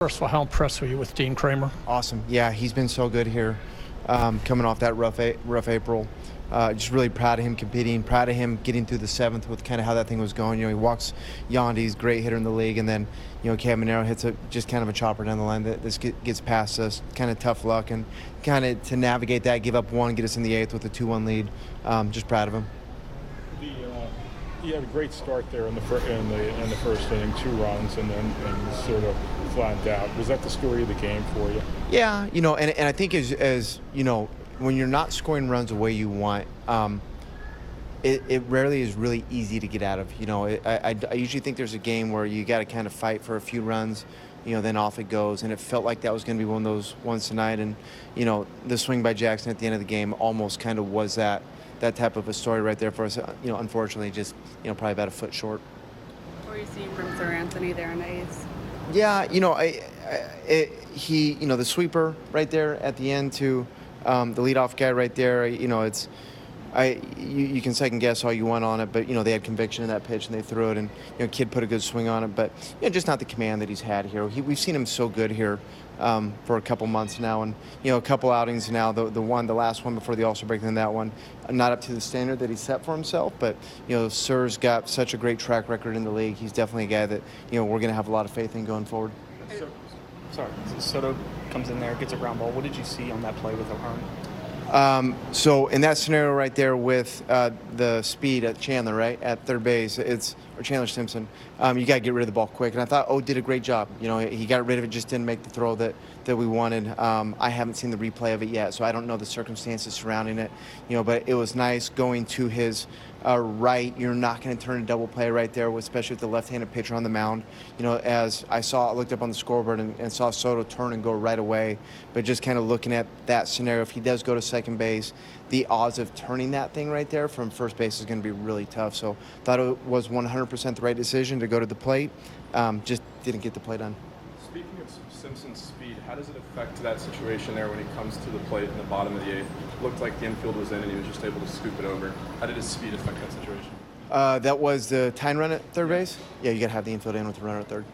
First of all, how impressed were you with Dean Kramer? Awesome. Yeah, he's been so good here, coming off that rough April. Just really proud of him competing, proud of him getting through the seventh with kind of how that thing was going. You know, he walks Yandy, he's a great hitter in the league, and then, you know, Caminero hits just kind of a chopper down the line that this gets past us. Kind of tough luck, and kind of to navigate that, give up one, get us in the eighth with a 2-1 lead. Just proud of him. You had a great start there in the first inning, 2 runs, and sort of flattened out. Was that the story of the game for you? Yeah, you know, and I think as you know, when you're not scoring runs the way you want, it rarely is really easy to get out of. You know, I usually think there's a game where you got to kind of fight for a few runs, you know, then off it goes. And it felt like that was going to be one of those ones tonight. And, you know, the swing by Jackson at the end of the game almost kind of was that type of a story right there for us. You know, unfortunately, just, you know, probably about a foot short. What were you seeing from Sir Anthony there in the A's? Yeah, you know, he, you know, the sweeper right there at the end to the leadoff guy right there. You know, you can second guess all you want on it, but, you know, they had conviction in that pitch and they threw it, and, you know, Kid put a good swing on it, but, you know, just not the command that he's had here. We've seen him so good here for a couple months now, and, you know, a couple outings now. The last one before the All-Star break, and then that one, not up to the standard that he set for himself, but, you know, Sir's got such a great track record in the league. He's definitely a guy that, you know, we're going to have a lot of faith in going forward. Soto comes in there, gets a ground ball. What did you see on that play with O'Hearn? So in that scenario right there with the speed at Chandler, right, at third base, or Chandler Simpson, you got to get rid of the ball quick. And I thought, did a great job. You know, he got rid of it, just didn't make the throw that we wanted. I haven't seen the replay of it yet, so I don't know the circumstances surrounding it. You know, but it was nice going to his right. You're not going to turn a double play right there, especially with the left-handed pitcher on the mound. You know, as I looked up on the scoreboard and saw Soto turn and go right away. But just kind of looking at that scenario, if he does go to second base, the odds of turning that thing right there from first base is going to be really tough. So thought it was 100% the right decision to go to the plate. Just didn't get the play done. Speaking of Simpson's speed, how does it affect that situation there when he comes to the plate in the bottom of the eighth? Looked like the infield was in and he was just able to scoop it over. How did his speed affect that situation? That was the tying run at third base? Yeah, you got to have the infield in with the runner at third.